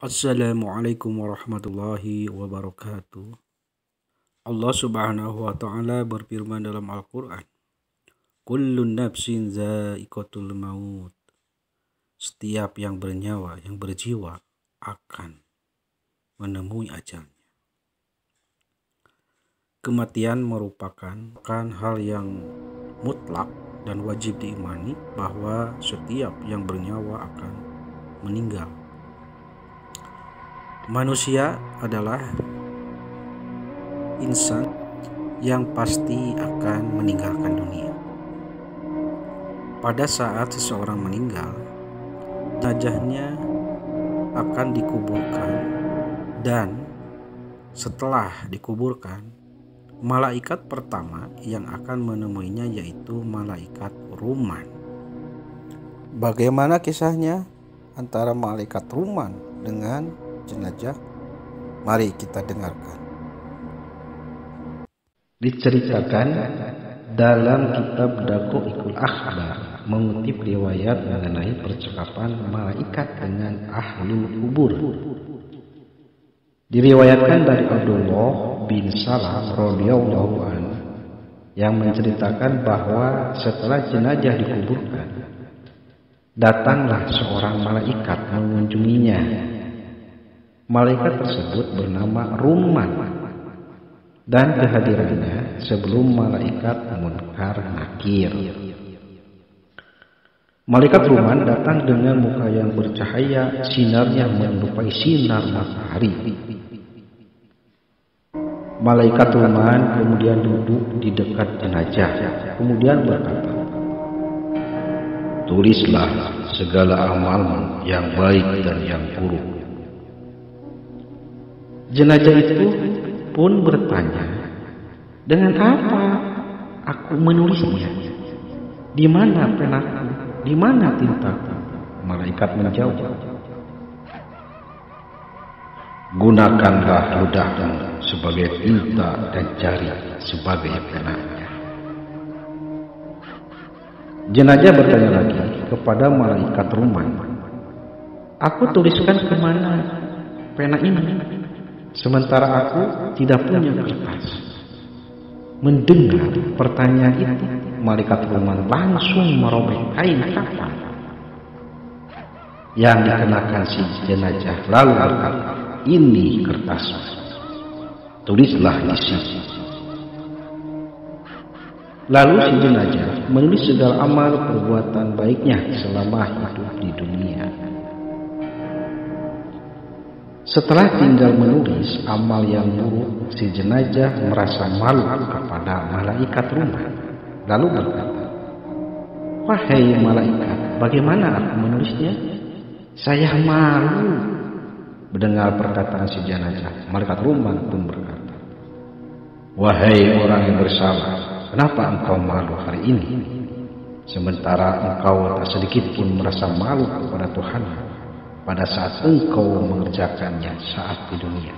Assalamualaikum warahmatullahi wabarakatuh. Allah Subhanahu wa taala berfirman dalam Al-Qur'an, "Kullun nafsin za'iqatul maut." Setiap yang bernyawa, yang berjiwa akan menemui ajalnya. Kematian merupakan hal yang mutlak dan wajib diimani bahwa setiap yang bernyawa akan meninggal. Manusia adalah insan yang pasti akan meninggalkan dunia. Pada saat seseorang meninggal, jenazahnya akan dikuburkan, dan setelah dikuburkan, malaikat pertama yang akan menemuinya yaitu malaikat Ruman. Bagaimana kisahnya antara malaikat Ruman dengan jenazah? Mari kita dengarkan. Diceritakan dalam kitab Daqaiqul Akhbar mengutip riwayat mengenai percakapan malaikat dengan ahlul kubur. Diriwayatkan dari Abdullah bin Salam radhiyallahu anhu yang menceritakan bahwa setelah jenazah dikuburkan, datanglah seorang malaikat mengunjunginya. Malaikat tersebut bernama Ruman, dan kehadirannya sebelum malaikat Munkar Nakir. Malaikat Ruman datang dengan muka yang bercahaya, sinarnya menyerupai sinar matahari. Malaikat Ruman kemudian duduk di dekat jenazah, kemudian berkata, "Tulislah segala amalmu yang baik dan yang buruk." Jenazah itu pun bertanya, "Dengan apa aku menulisnya? Di mana penaku? Di mana tintaku?" Malaikat menjawab, "Gunakanlah ludahmu sebagai tinta dan jari sebagai penanya." Jenazah bertanya lagi kepada malaikat Ruman, "Aku tuliskan kemana pena ini? Sementara aku tidak punya kertas." Mendengar pertanyaan itu, malaikat Ruman langsung merobek kain kafan yang dikenakan si jenazah, lalu berkata, "Ini kertas, tulislah di sini." Lalu si jenazah menulis segala amal perbuatan baiknya selama hidup di dunia. Setelah tinggal menulis amal yang buruk, si jenazah merasa malu kepada malaikat Ruman, lalu berkata, "Wahai malaikat, bagaimana aku menulisnya? Saya malu." Mendengar perkataan si jenazah, malaikat Ruman pun berkata, "Wahai orang yang bersalah, kenapa engkau malu hari ini? Sementara engkau tak sedikit pun merasa malu kepada Tuhan pada saat engkau mengerjakannya saat di dunia."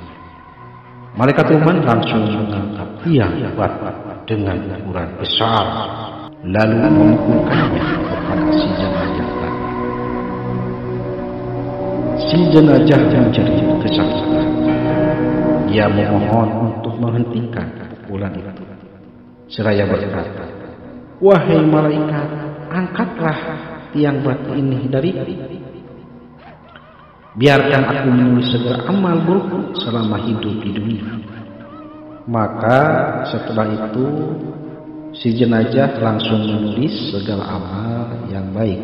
Malaikat Ruman langsung mengangkat tiang batu dengan ukuran besar, lalu memukulkannya kepada si jenazah tadi. Si jenazah menjadi kesakitan. Dia memohon untuk menghentikan pukulan itu, seraya berkata, "Wahai malaikat, angkatlah tiang batu ini dariku. Biarkan aku menulis segala amal buruk selama hidup di dunia." Maka setelah itu si jenazah langsung menulis segala amal yang baik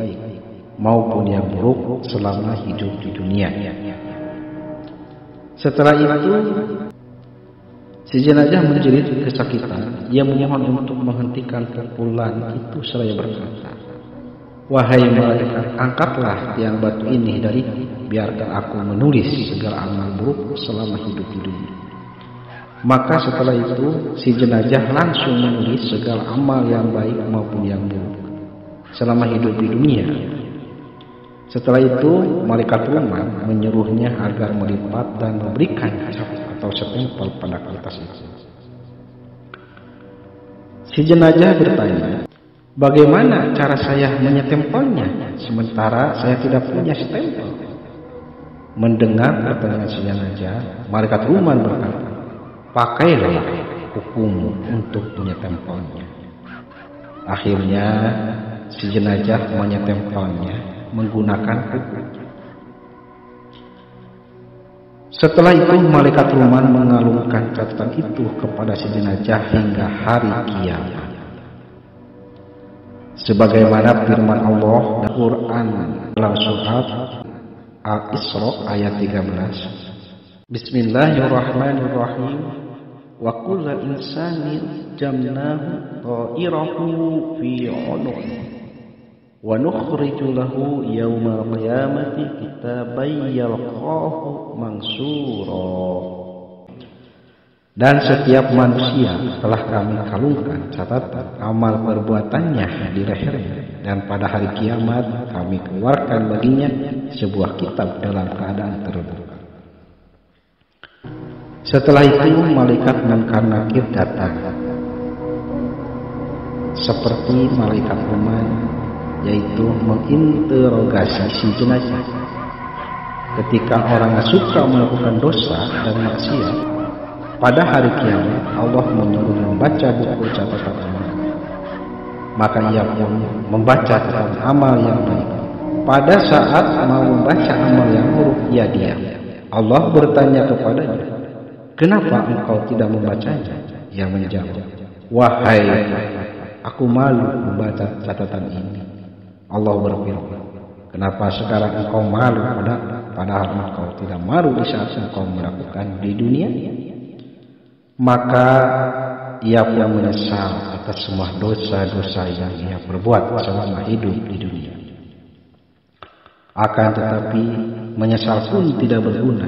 maupun yang buruk selama hidup di dunia. Setelah itu si jenazah menjerit kesakitan. Ia memohon untuk menghentikan pukulan itu seraya berkata, "Wahai malaikat, angkatlah tiang batu ini dariku. Biarkan aku menulis segala amal buruk selama hidup di dunia." Maka setelah itu si jenazah langsung menulis segala amal yang baik maupun yang buruk selama hidup di dunia. Setelah itu malaikat Ruman menyuruhnya agar melipat dan memberikan cap atau stempel pada kertas itu. Si jenazah bertanya, "Bagaimana cara saya menyetempelnya sementara saya tidak punya stempel?" Mendengar pertanyaan si jenazah, malaikat Ruman berkata, pakailah hukum untuk menyetempelnya. Akhirnya si jenazah menyetempelnya menggunakan hukum. Setelah itu malaikat Ruman mengalungkan catatan itu kepada si jenazah hingga hari kiamat. Sebagaimana firman Allah dalam Quran dalam surat Al-Isra ayat 13. Bismillahirrahmanirrahim. Wa kulla insanin jamnahu ta'irahu fi 'unuqi wa nukhriju lahu yawmal qiyamati kitaban yalqahu mansura. Dan setiap manusia telah kami kalungkan catatan amal perbuatannya di lehernya, dan pada hari kiamat kami keluarkan baginya sebuah kitab dalam keadaan terbuka. Setelah itu malaikat Munkar Nakir datang seperti malaikat Ruman, yaitu menginterogasi si jenazah. Ketika orang suka melakukan dosa dan maksiat, pada hari kiamat Allah menyuruh membaca buku catatan amal. Maka ia pun membaca catatan amal yang baik. Pada saat mau membaca amal yang buruk, ia diam. Allah bertanya kepadanya, kenapa engkau tidak membacanya? Ia menjawab, wahai, aku malu membaca catatan ini. Allah berfirman, kenapa sekarang engkau malu padahal engkau tidak malu di saat engkau melakukan di dunia? Maka ia pun menyesal atas semua dosa-dosa yang ia perbuat selama hidup di dunia. Akan tetapi menyesal pun tidak berguna,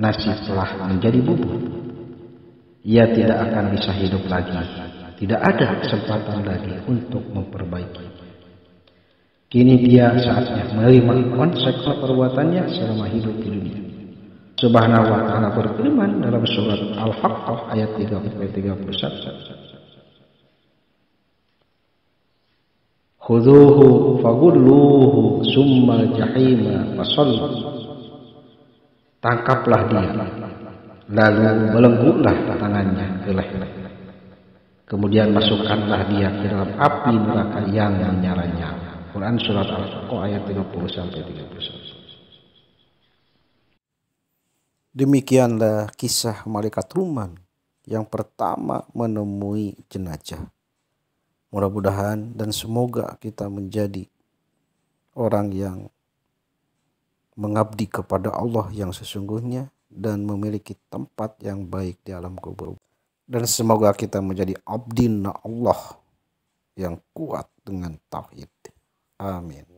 nasib telah menjadi bubur. Ia tidak akan bisa hidup lagi, tidak ada kesempatan lagi untuk memperbaiki. Kini dia saatnya menerima konsekuensi perbuatannya selama hidup di dunia. Subhanahu wa ta'ala berfirman dalam surat Al-Haqqah ayat 30-31. Khudhuhu fagulluhu summal jahima fasallu. Tangkaplah dia, lalu belenggulah tangannya ke leher. Kemudian masukkanlah dia ke dalam api neraka yang menyala-nyala. Quran surat Al-Haqqah ayat 30-31. Demikianlah kisah malaikat Ruman yang pertama menemui jenazah. Mudah-mudahan dan semoga kita menjadi orang yang mengabdi kepada Allah yang sesungguhnya dan memiliki tempat yang baik di alam kubur. Dan semoga kita menjadi abdina Allah yang kuat dengan tauhid. Amin.